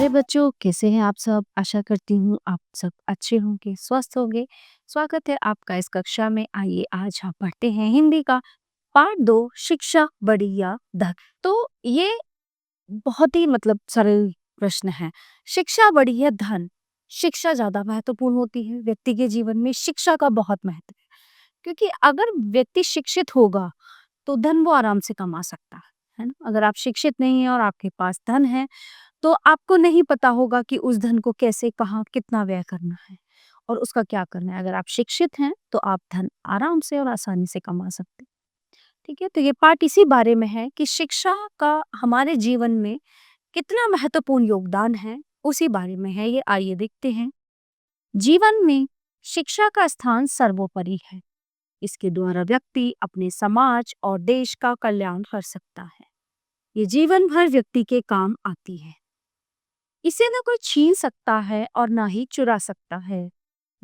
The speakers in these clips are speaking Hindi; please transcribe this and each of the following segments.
बच्चों, कैसे हैं आप सब? आशा करती हूँ आप सब अच्छे होंगे, स्वस्थ होंगे। स्वागत है आपका इस कक्षा में। आइए आज हम पढ़ते हैं हिंदी का पार्ट 2, शिक्षा बड़ी या धन। तो ये बहुत ही सरल प्रश्न है। शिक्षा बड़ी या धन? शिक्षा ज्यादा महत्वपूर्ण होती है। व्यक्ति के जीवन में शिक्षा का बहुत महत्व है, क्योंकि अगर व्यक्ति शिक्षित होगा तो धन वो आराम से कमा सकता है ना। अगर आप शिक्षित नहीं है और आपके पास धन है तो आपको नहीं पता होगा कि उस धन को कैसे, कहाँ, कितना व्यय करना है और उसका क्या करना है। अगर आप शिक्षित हैं तो आप धन आराम से और आसानी से कमा सकते हैं। ठीक है, तो ये पार्ट इसी बारे में है कि शिक्षा का हमारे जीवन में कितना महत्वपूर्ण योगदान है, उसी बारे में है ये। आइए देखते हैं। जीवन में शिक्षा का स्थान सर्वोपरि है। इसके द्वारा व्यक्ति अपने समाज और देश का कल्याण कर सकता है। ये जीवन भर व्यक्ति के काम आती है। इसे न कोई छीन सकता है और ना ही चुरा सकता है,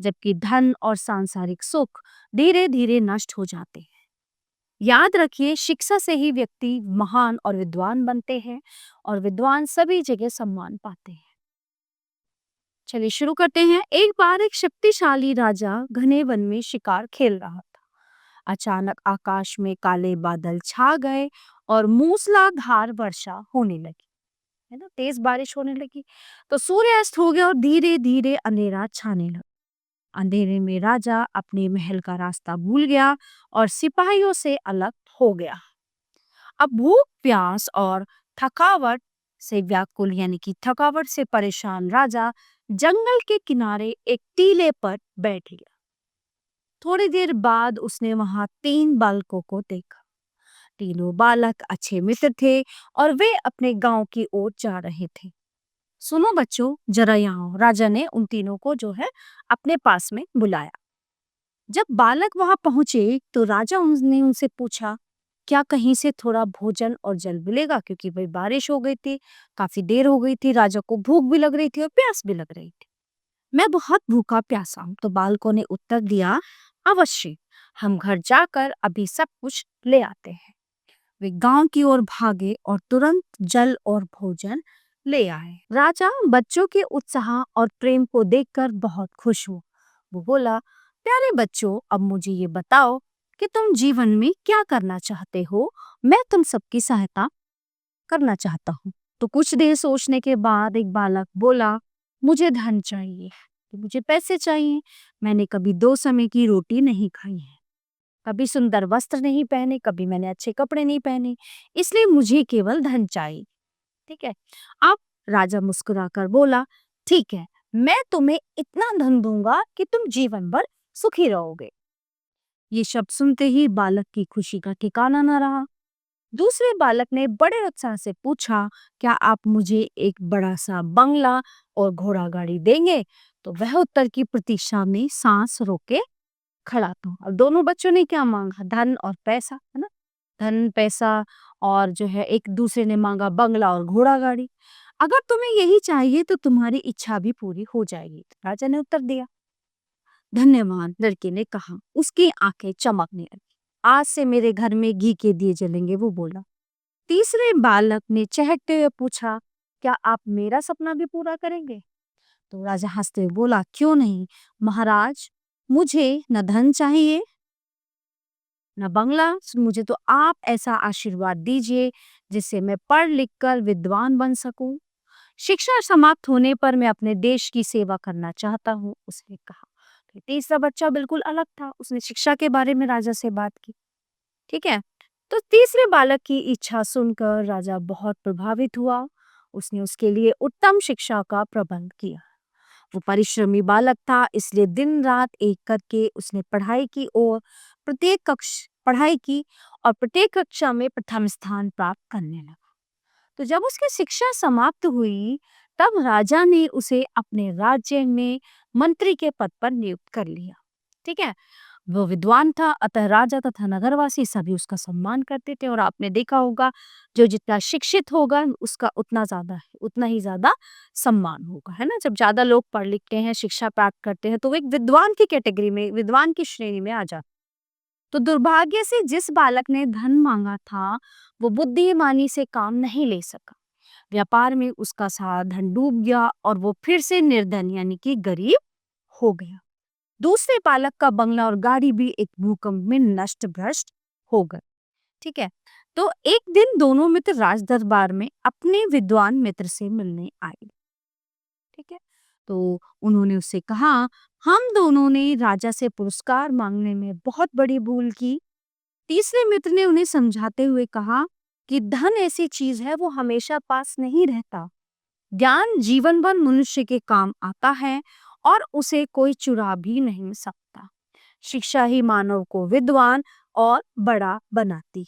जबकि धन और सांसारिक सुख धीरे धीरे नष्ट हो जाते हैं। याद रखिए, शिक्षा से ही व्यक्ति महान और विद्वान बनते हैं और विद्वान सभी जगह सम्मान पाते हैं। चलिए शुरू करते हैं। एक बार एक शक्तिशाली राजा घने वन में शिकार खेल रहा था। अचानक आकाश में काले बादल छा गए और मूसलाधार वर्षा होने लगी, है ना। तेज बारिश होने लगी तो सूर्यास्त हो गया और धीरे धीरे अंधेरा छाने लगा। अंधेरे में राजा अपने महल का रास्ता भूल गया और सिपाहियों से अलग हो गया। अब भूख, प्यास और थकावट से व्याकुल यानी कि थकावट से परेशान राजा जंगल के किनारे एक टीले पर बैठ गया। थोड़ी देर बाद उसने वहां 3 बालकों को देखा। तीनों बालक अच्छे मित्र थे और वे अपने गांव की ओर जा रहे थे। सुनो बच्चों, जरा यहाँ आओ। राजा ने उन तीनों को जो है अपने पास में बुलाया। जब बालक वहां पहुंचे तो राजा ने उनसे पूछा, क्या कहीं से थोड़ा भोजन और जल मिलेगा? क्योंकि भाई बारिश हो गई थी, काफी देर हो गई थी, राजा को भूख भी लग रही थी और प्यास भी लग रही थी। मैं बहुत भूखा प्यासा हूं। तो बालकों ने उत्तर दिया, अवश्य, हम घर जाकर अभी सब कुछ ले आते हैं। वे गांव की ओर भागे और तुरंत जल और भोजन ले आए। राजा बच्चों के उत्साह और प्रेम को देखकर बहुत खुश हुआ। वो बोला, प्यारे बच्चों, अब मुझे ये बताओ कि तुम जीवन में क्या करना चाहते हो। मैं तुम सबकी सहायता करना चाहता हूँ। तो कुछ देर सोचने के बाद एक बालक बोला, मुझे धन चाहिए, मुझे पैसे चाहिए। मैंने कभी 2 समय की रोटी नहीं खाई है, कभी सुंदर वस्त्र नहीं पहने, कभी मैंने अच्छे कपड़े नहीं पहने, इसलिए मुझे केवल धन चाहिए। ठीक है। अब राजा मुस्कुराकर बोला, ठीक है, मैं तुम्हें इतना धन दूंगा कि तुम जीवन भर सुखी रहोगे। ये शब्द सुनते ही बालक की खुशी का ठिकाना न रहा। दूसरे बालक ने बड़े उत्साह से पूछा, क्या आप मुझे एक बड़ा सा बंगला और घोड़ा गाड़ी देंगे? तो वह उत्तर की प्रतीक्षा में सांस रोके खड़ा था। अब दोनों बच्चों ने क्या मांगा? धन और पैसा, है ना। धन, पैसा और जो है एक दूसरे ने मांगा बंगला और घोड़ा गाड़ी। अगर तुम्हें यही चाहिए तो तुम्हारी इच्छा भी पूरी हो जाएगी, राजा ने उत्तर दिया। धन्यवाद, लड़के ने कहा। उसकी आंखें चमकने लगी। आज से मेरे घर में घी के दिए जलेंगे, वो बोला। तीसरे बालक ने चहकते हुए पूछा, क्या आप मेरा सपना भी पूरा करेंगे? तो राजा हंसते हुए बोला, क्यों नहीं महाराज, मुझे न धन चाहिए न बंगला, मुझे तो आप ऐसा आशीर्वाद दीजिए जिससे मैं पढ़ लिख कर विद्वान बन सकूं। शिक्षा समाप्त होने पर मैं अपने देश की सेवा करना चाहता हूँ, उसने कहा। तो तीसरा बच्चा बिल्कुल अलग था, उसने शिक्षा के बारे में राजा से बात की। ठीक है। तो तीसरे बालक की इच्छा सुनकर राजा बहुत प्रभावित हुआ। उसने उसके लिए उत्तम शिक्षा का प्रबंध किया। वो परिश्रमी बालक था, इसलिए दिन रात एक करके उसने पढ़ाई की और प्रत्येक कक्षा में प्रथम स्थान प्राप्त करने लगा। तो जब उसकी शिक्षा समाप्त हुई तब राजा ने उसे अपने राज्य में मंत्री के पद पर नियुक्त कर लिया। ठीक है। वो विद्वान था, अतः राजा तथा नगरवासी सभी उसका सम्मान करते थे। और आपने देखा होगा, जो जितना शिक्षित होगा उसका उतना ही ज्यादा सम्मान होगा, है ना। जब ज्यादा लोग पढ़ लिखते हैं, शिक्षा प्राप्त करते हैं, तो वो एक विद्वान की कैटेगरी में, विद्वान की श्रेणी में आ जाते। तो दुर्भाग्य से जिस बालक ने धन मांगा था वो बुद्धिमानी से काम नहीं ले सका। व्यापार में उसका सारा धन डूब गया और वो फिर से निर्धन यानी कि गरीब हो गया। दूसरे बालक का बंगला और गाड़ी भी एक भूकंप में नष्ट भ्रष्ट हो गए। ठीक है। तो एक दिन दोनों मित्र राज दरबार में अपने विद्वान मित्र से मिलने आए। ठीक है। तो उन्होंने उससे कहा, हम दोनों ने राजा से पुरस्कार मांगने में बहुत बड़ी भूल की। तीसरे मित्र ने उन्हें समझाते हुए कहा कि धन ऐसी चीज है, वो हमेशा पास नहीं रहता। ज्ञान जीवन भर मनुष्य के काम आता है और उसे कोई चुरा भी नहीं सकता। शिक्षा ही मानव को विद्वान और बड़ा बनाती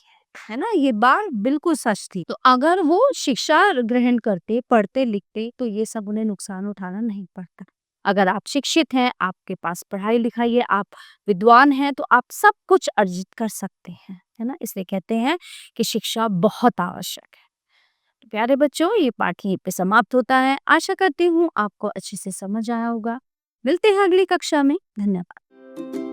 है ना। ये बात बिल्कुल सच थी। तो अगर वो शिक्षा ग्रहण करते, पढ़ते लिखते, तो ये सब उन्हें नुकसान उठाना नहीं पड़ता। अगर आप शिक्षित हैं, आपके पास पढ़ाई लिखाई है, आप विद्वान हैं, तो आप सब कुछ अर्जित कर सकते हैं, है ना। इसलिए कहते हैं कि शिक्षा बहुत आवश्यक है। तो प्यारे बच्चों, ये पाठ यहीं पे समाप्त होता है। आशा करती हूँ आपको अच्छे से समझ आया होगा। मिलते हैं अगली कक्षा में। धन्यवाद।